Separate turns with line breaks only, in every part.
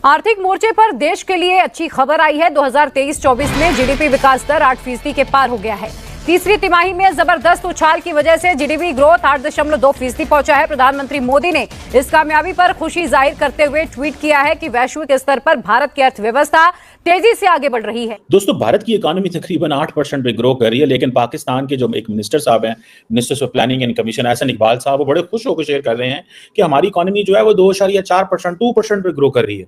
आर्थिक मोर्चे पर देश के लिए अच्छी खबर आई है। 2023-24 में जीडीपी विकास दर 8% के पार हो गया है। तीसरी तिमाही में जबरदस्त उछाल की वजह से जीडीपी ग्रोथ 8.2% पहुंचा है। प्रधानमंत्री मोदी ने इस कामयाबी पर खुशी जाहिर करते हुए ट्वीट किया है कि वैश्विक स्तर पर भारत की अर्थव्यवस्था तेजी से आगे बढ़ रही है।
दोस्तों, भारत की इकोनॉमी तकरीबन 8% पे ग्रो कर रही है, लेकिन पाकिस्तान के जो एक मिनिस्टर साहब हैं, minister of planning and commission Ahsan Iqbal साहब, वो बड़े खुश होकर शेयर कर रहे हैं कि हमारी इकोनॉमी जो है वो 2.4% 2% पे ग्रो कर रही है।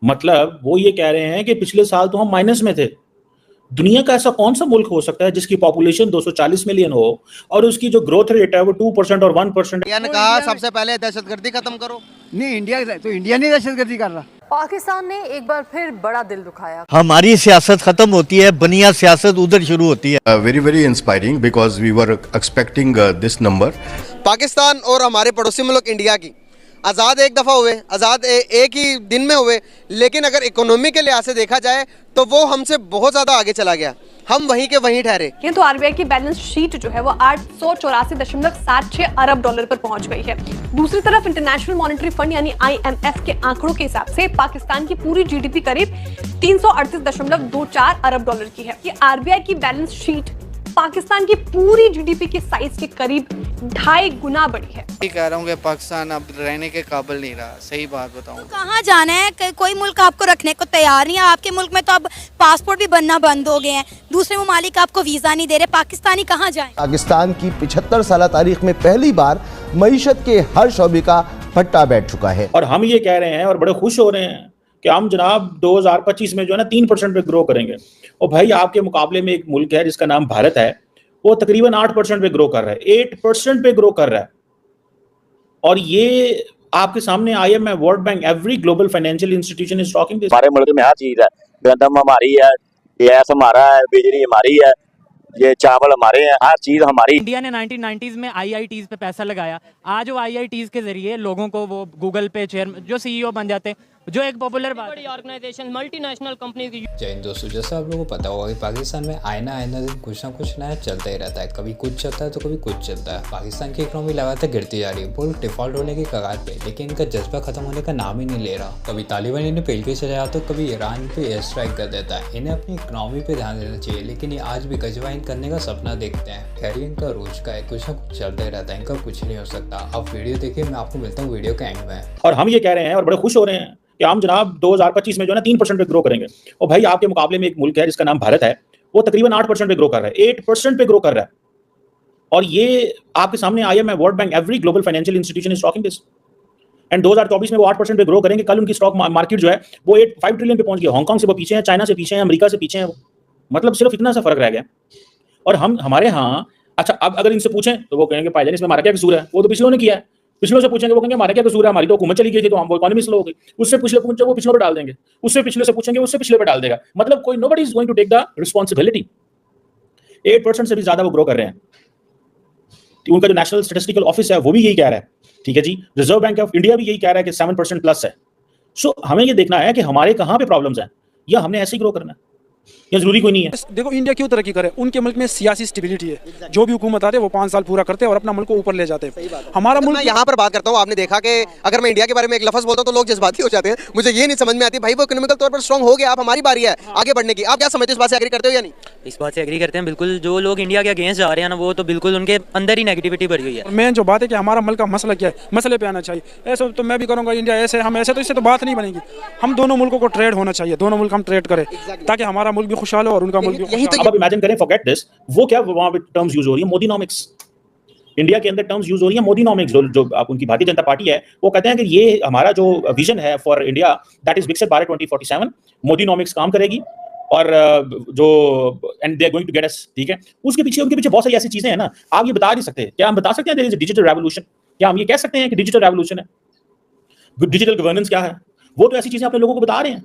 मतलब वो ये कह रहे हैं कि पिछले साल तो हम माइनस में थे। दुनिया का ऐसा कौन सा मुल्क हो सकता है जिसकी पॉपुलेशन 240 मिलियन हो और उसकी जो ग्रोथ रेट है वो 2% और 1%?
इंडिया ने कहा सबसे पहले दहशतगर्दी खत्म करो।
नहीं, इंडिया नहीं दहशतगर्दी कर रहा।
पाकिस्तान ने एक बार फिर बड़ा दिल दुखाया।
हमारी सियासत खत्म होती है, बनिया सियासत उधर शुरू होती है।
very inspiring because we were expecting this number.
Pakistan और हमारे पड़ोसी मुल्क इंडिया की आज़ाद एक दफ़ा हुए, आज़ाद एक ही दिन में हुए, लेकिन अगर इकोनॉमी के लिहाज से देखा जाए तो वो हमसे बहुत ज़्यादा आगे चला गया। हम वहीं के वहीं ठहरे।
ये तो आरबीआई की बैलेंस शीट जो है वो 884.76 अरब डॉलर पर पहुंच गई है। दूसरी तरफ इंटरनेशनल मॉनेटरी फंड यानी IMF के आंकड़ों के हिसाब से पाकिस्तान की पूरी जीडीपी करीब 338.24 अरब डॉलर की है। ये आरबीआई की बैलेंस शीट पाकिस्तान की पूरी जीडीपी के साइज के करीब 2.5 गुना बड़ी है।
कह रहा हूँ कि पाकिस्तान अब रहने के काबिल नहीं रहा। सही बात बताऊँ
तो कहाँ जाना है? कोई मुल्क आपको रखने को तैयार नहीं है। आपके मुल्क में तो अब पासपोर्ट भी बनना बंद हो गए हैं। दूसरे ममालिक आपको वीजा नहीं दे रहे। पाकिस्तानी कहाँ जाएं?
पाकिस्तान की 75 साल तारीख में पहली बार मईशत के हर शोबे का पट्टा बैठ चुका है।
और हम ये कह रहे हैं और बड़े खुश हो रहे हैं कि हम जनाब 2025 में जो है ना 3% पे ग्रो करेंगे। और भाई आपके मुकाबले में एक मुल्क है जिसका नाम भारत है, वो तकरीबन 8% पे ग्रो कर रहा है, 8% पे ग्रो कर रहा है। और ये आपके सामने IMF, world bank, every global financial institution is talking this.
हमारे मुल्क में हर चीज है, गंदम हमारी है, गैस हमारा है, बिजली हमारी है, ये चावल हमारे हैं, हर चीज हमारी।
इंडिया ने 1990s में IITs पे पैसा लगाया। आज वो IITs के जरिए लोगों को वो गूगल पे चेयर जो CEO बन जाते हैं, जो एक पॉपुलर बड़ी ऑर्गेनाइजेशन मल्टीनेशनल कंपनी की।
जय हिंद दोस्तों, जैसा आप लोगों को पता होगा कि पाकिस्तान में आईना दिन कुछ ना कुछ नया चलता ही रहता है। कभी कुछ चलता है तो कभी कुछ चलता है। पाकिस्तान की इकोनॉमी लगातार गिरती जा रही है, मुल्क डिफॉल्ट होने की कगार पे, लेकिन इनका जज्बा खत्म होने का नाम ही नहीं ले रहा। कभी तालिबान इन्हें पेल के चला जाता है, कभी ईरान पे एयर स्ट्राइक कर देता है। इन्हें अपनी इकोनॉमी पे ध्यान देना चाहिए, लेकिन ये आज भी गजवाइन करने का सपना देखते हैं। खैर इनका रोज का है, कुछ ना कुछ चलता ही रहता है, इनका कुछ नहीं हो सकता। आप वीडियो देखिए, मैं आपको मिलता हूँ वीडियो के एंड में।
और हम ये कह रहे हैं और बड़े खुश हो रहे हैं कि हम जनाब 2025 में जो है ना 3% पे ग्रो करेंगे। और भाई आपके मुकाबले में एक मुल्क है जिसका नाम भारत है, वो तकरीबन 8% पे ग्रो कर रहा है, 8% पे ग्रो कर रहा है। और ये आपके सामने IMF, world bank, every global financial institution is talking this. And 2024 में वो 8% पे ग्रो करेंगे। कल उनकी स्टॉक मार्केट जो है वो 5 ट्रिलियन पे पहुंच गया। हांगकांग से वो पीछे है, चाइना से पीछे है, अमेरिका से पीछे है। वो मतलब सिर्फ इतना सा फर्क रह गया। और हम हमारे यहाँ अच्छा, अब अगर इनसे पूछें तो वो कहेंगे भाईजान इसमें हमारा क्या कसूर है? वो तो पिछलों ने किया है। पिछलों से पूछेंगे वो कहेंगे हमारा क्या कसूर है, हमारी तो हुकूमत चली गई थी तो हम वो इकोनॉमी स्लो हो गई। उससे पिछले पूछेंगे वो पिछले पे डाल देंगे, उससे पिछले से पूछेंगे उससे पिछले पे डाल देगा। मतलब कोई nobody is going to take the responsibility. 8% से भी ज्यादा वो ग्रो कर रहे हैं। उनका जो नेशनल स्टैटिस्टिकल ऑफिस है वो भी यही कह रहा है, ठीक है जी। रिजर्व बैंक ऑफ इंडिया भी यही कह रहा है कि 7% प्लस है। सो हमें ये देखना है कि हमारे कहाँ पे प्रॉब्लम्स हैं, या हमने ऐसे ही ग्रो करना है, ये जरूरी कोई नहीं है।
देखो इंडिया क्यों तरक्की करे, उनके मुल्क में सियासी स्टेबिलिटी है। जो भी हुकूमत आते हैं वो 5 साल पूरा करते हैं और अपना मुल्क को ऊपर ले जाते हैं। हमारा मुल्क,
मैं यहाँ पर बात करता हूँ, आपने देखा कि अगर मैं इंडिया के बारे में एक लफ्ज बोलता हूँ तो लोग जज्बाती हो जाते हैं। मुझे ये नहीं समझ में आती भाई वो इकोनॉमिकल तौर पर स्ट्रांग हो गया, अब हमारी बारी है आगे बढ़ने की। आप क्या समझते हैं, इस बात से एग्री करते हो या नहीं?
इस बात से एग्री करते हैं बिल्कुल। जो लोग इंडिया के अगेंस्ट जा रहे हैं ना, वो तो बिल्कुल उनके अंदर ही नेगेटिविटी बढ़ गई है।
मेन जो बात है कि हमारा मुल्क का मसला क्या है, मसले पे आना चाहिए। ऐसे तो मैं भी करूँगा इंडिया ऐसे, हम ऐसे, तो इससे तो बात नहीं बनेगी। हम दोनों मुल्कों को ट्रेड होना चाहिए, दोनों मुल्क हम ट्रेड करें ताकि हमारा मुल्क भी खुशहाल हो और उनका मुल्क भी।
अब आप इमेजिन करें, फॉरगेट दिस, वो क्या वहां पे टर्म्स यूज हो रही है, मोदीनॉमिक्स। इंडिया के अंदर टर्म्स यूज हो रही है मोदीनॉमिक्स। जो आप उनकी भारतीय जनता पार्टी है वो कहते हैं कि ये हमारा जो विजन है फॉर इंडिया, दैट इज विकसित भारत 2047, मोदीनॉमिक्स काम करेगी। और जो and they are going to get us, ठीक है। उसके पीछे उनके पीछे बहुत सारी ऐसी चीजें हैं ना, आप ये बता नहीं सकते। क्या हम बता सकते हैं there is a digital revolution? क्या हम ये कह सकते हैं कि डिजिटल रेवोल्यूशन है? डिजिटल गवर्नेंस क्या है? वो तो ऐसी चीजें अपने लोगों को बता रहे हैं।